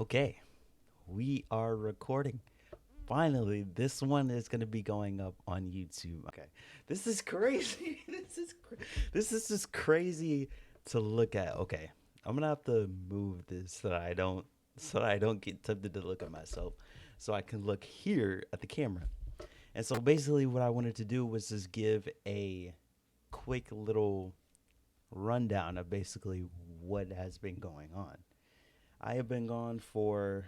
Okay, we are recording. Finally, this one is going to be going up on YouTube. Okay, this is crazy. This is just crazy to look at. Okay, I'm gonna have to move this so that I don't get tempted to look at myself, so I can look here at the camera. And so basically, what I wanted to do was just give a quick little rundown of basically what has been going on. I have been gone for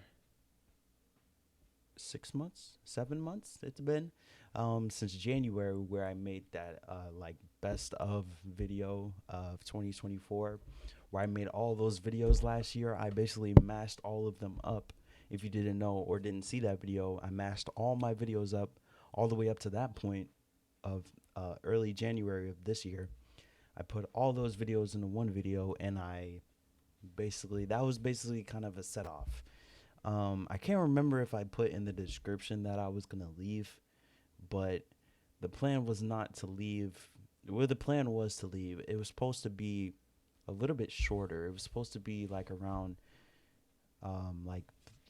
6 months, 7 months. It's been since January, where I made that like best of video of 2024, where I made all those videos last year. I basically mashed all of them up. If you didn't know or didn't see that video, I mashed all my videos up all the way up to that point of early January of this year. I put all those videos into one video, and that was basically kind of a set off. I can't remember if I put in the description that I was gonna leave, but the plan was not to leave. Well, the plan was to leave. It was supposed to be a little bit shorter. It was supposed to be like around like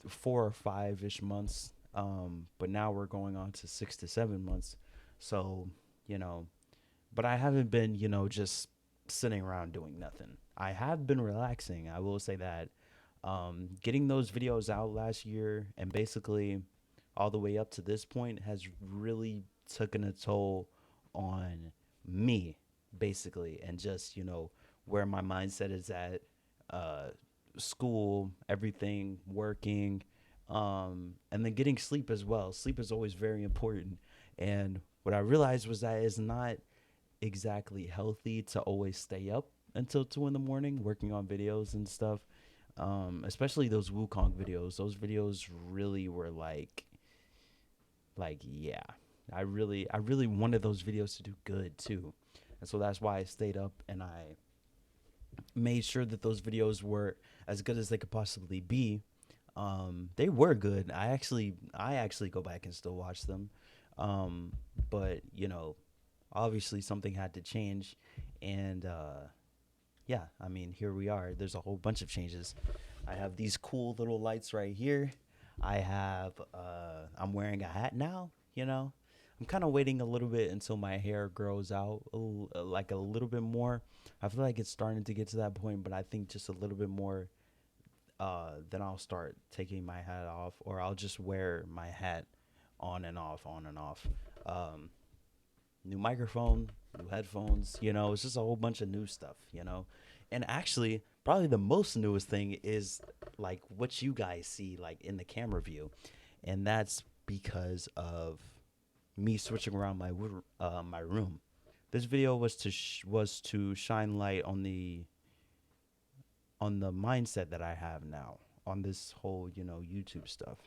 4 or 5 ish months. But now we're going on to 6 to 7 months. So you know, but I haven't been just sitting around doing nothing. I have been relaxing. I will say that. Getting those videos out last year and basically all the way up to this point has really taken a toll on me, basically, and just where my mindset is at, uh, school, everything, working, and then getting sleep as well. Sleep is always very important, and what I realized was that it's not exactly healthy to always stay up until 2 in the morning working on videos and stuff. Especially those Wukong videos. Those videos really were yeah. I really wanted those videos to do good too. And so that's why I stayed up and I made sure that those videos were as good as they could possibly be. They were good. I actually go back and still watch them. Um, but obviously something had to change, and yeah, I mean, here we are. There's a whole bunch of changes. I have these cool little lights right here. I'm wearing a hat now, you know. I'm kind of waiting a little bit until my hair grows out like a little bit more. I feel like it's starting to get to that point, but I think just a little bit more, then I'll start taking my hat off, or I'll just wear my hat on and off, on and off. Um, New microphone, new headphones. It's just a whole bunch of new stuff. And actually, probably the most newest thing is like what you guys see like in the camera view, and that's because of me switching around my room. This video was to shine light on the mindset that I have now on this whole YouTube stuff.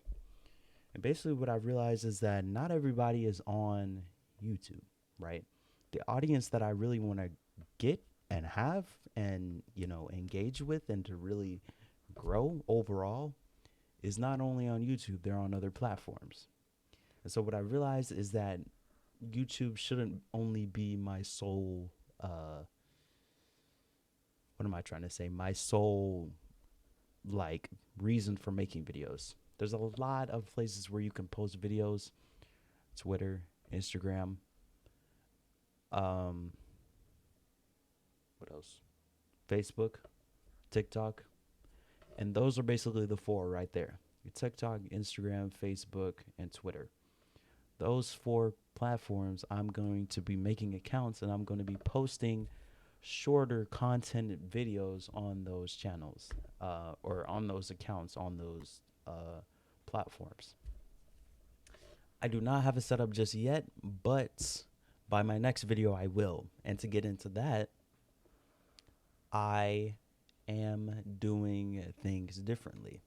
And basically, what I realized is that not everybody is on YouTube, right? The audience that I really want to get and have and engage with and to really grow overall is not only on YouTube, they're on other platforms. And so what I realized is that YouTube shouldn't only be my sole what am I trying to say? My sole like reason for making videos. There's a lot of places where you can post videos: Twitter, Instagram, um, what else? Facebook, TikTok, and those are basically the four right there: TikTok, Instagram, Facebook, and Twitter. Those four platforms, I'm going to be making accounts, and I'm going to be posting shorter content videos on those channels, or on those accounts on those platforms. I do not have a setup just yet, but by my next video, I will. And to get into that, I am doing things differently.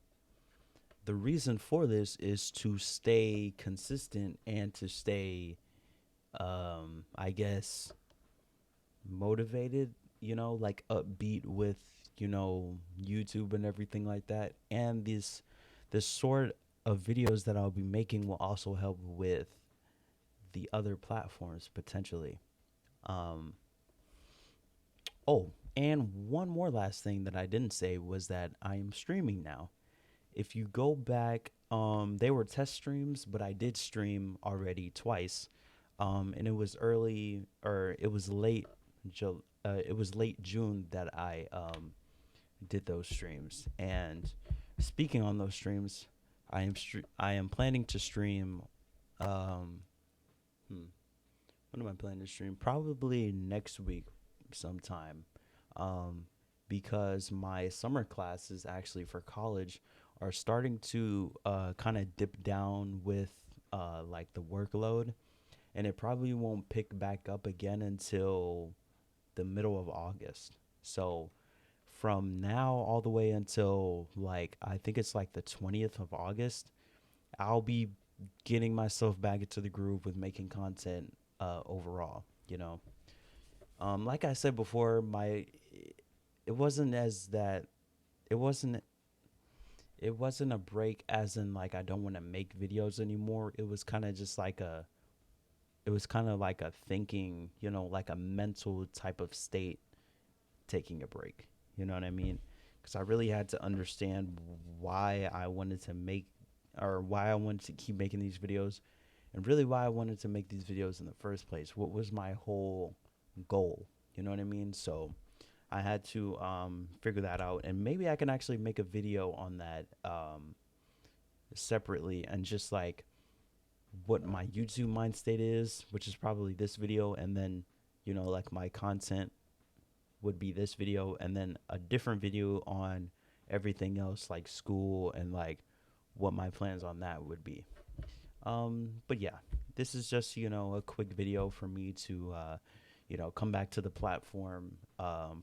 The reason for this is to stay consistent and to stay, I guess, motivated, like upbeat with, YouTube and everything like that. And this sort of videos that I'll be making will also help with the other platforms potentially. Um, oh, and one more last thing that I didn't say was that I am streaming now. if you go back, they were test streams, but I did stream already twice. And it was early, or it was late, it was late June that I did those streams. And speaking on those streams, I am planning to stream. Um, hmm, when am I planning to stream? Probably next week sometime. Um, because my summer classes actually for college are starting to kind of dip down with like the workload, and it probably won't pick back up again until the middle of August. So from now all the way until like I think it's like the 20th of August, I'll be getting myself back into the groove with making content overall, you know. Like I said before, my it wasn't as that it wasn't it wasn't a break as in like I don't want to make videos anymore. It was kind of just like a it was kind of like a thinking, like a mental type of state taking a break. You know what I mean? Because I really had to understand why I wanted to make or why I wanted to keep making these videos and really why I wanted to make these videos in the first place. What was my whole goal? You know what I mean? So I had to figure that out, and maybe I can actually make a video on that separately and just like what my YouTube mind state is, which is probably this video, and then like my content would be this video, and then a different video on everything else like school and like what my plans on that would be. But yeah, this is just a quick video for me to come back to the platform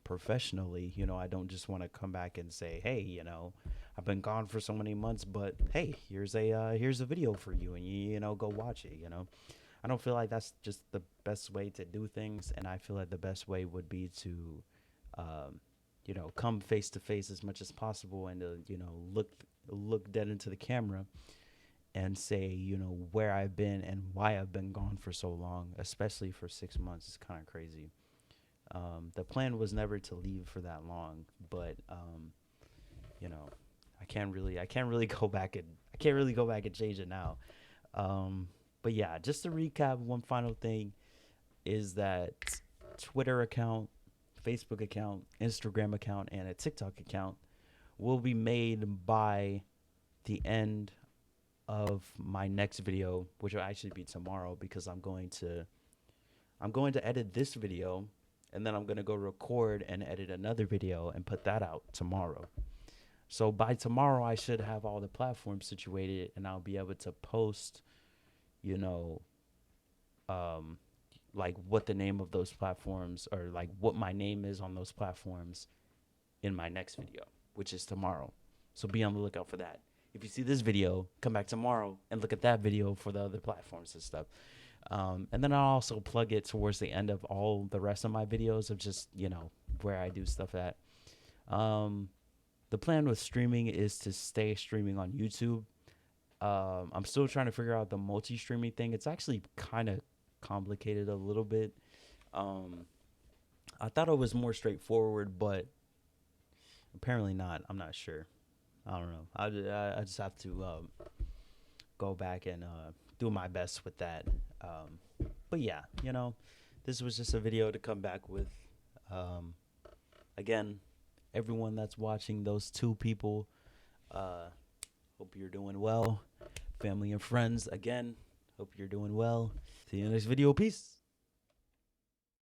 professionally. I don't just want to come back and say, hey, I've been gone for so many months, but hey, here's a video for you, and go watch it. I don't feel like that's just the best way to do things, and I feel like the best way would be to, um, come face to face as much as possible, and look dead into the camera and say, where I've been and why I've been gone for so long, especially for 6 months. It's kind of crazy. The plan was never to leave for that long, but you know, I can't really go back and change it now. But yeah, just to recap, one final thing is that Twitter account, Facebook account, Instagram account, and a TikTok account will be made by the end of my next video, which will actually be tomorrow because I'm going to edit this video, and then I'm going to go record and edit another video and put that out tomorrow. So by tomorrow I should have all the platforms situated, and I'll be able to post, you know, um like what the name of those platforms, or like what my name is on those platforms, in my next video, which is tomorrow. So be on the lookout for that. If you see this video, come back tomorrow and look at that video for the other platforms and stuff. And then I'll also plug it towards the end of all the rest of my videos of just, where I do stuff at. Um, the plan with streaming is to stay streaming on YouTube. I'm still trying to figure out the multi-streaming thing. It's actually kind of complicated a little bit. Um, I thought it was more straightforward, but apparently not. I'm not sure. I don't know. I just have to go back and do my best with that. But yeah, this was just a video to come back with. Um, Again, everyone that's watching, those two people, hope you're doing well. Family and friends, again, hope you're doing well. See you in the next video. Peace.